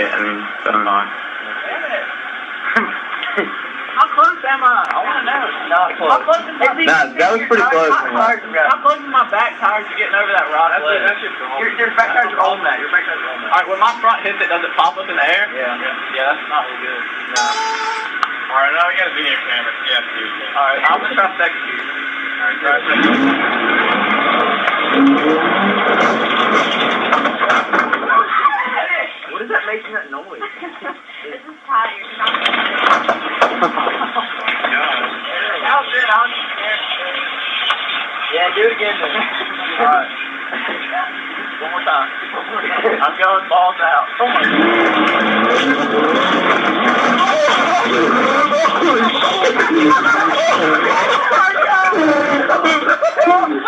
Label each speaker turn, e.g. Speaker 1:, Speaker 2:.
Speaker 1: I'm not.
Speaker 2: How close am I? I want to know.
Speaker 1: Not close.
Speaker 2: How close is my
Speaker 1: That was pretty close.
Speaker 2: How close is my back tires to getting over that rock ledge?
Speaker 3: Your back tires are on that. Your back tires are on that.
Speaker 2: Alright, when my front hits it, does it pop up in the air?
Speaker 3: Yeah.
Speaker 2: Yeah, that's not really good.
Speaker 3: No.
Speaker 1: Alright, now we got a video camera. You have to do it.
Speaker 2: Alright, I'm going to try second gear.
Speaker 1: Alright, try second gear.
Speaker 3: What is that making that noise?
Speaker 4: This is tired.
Speaker 1: Oh my god.
Speaker 2: How's it?
Speaker 3: Yeah, do it again then.
Speaker 2: Alright. One more time. I'm going balls out. Oh my god.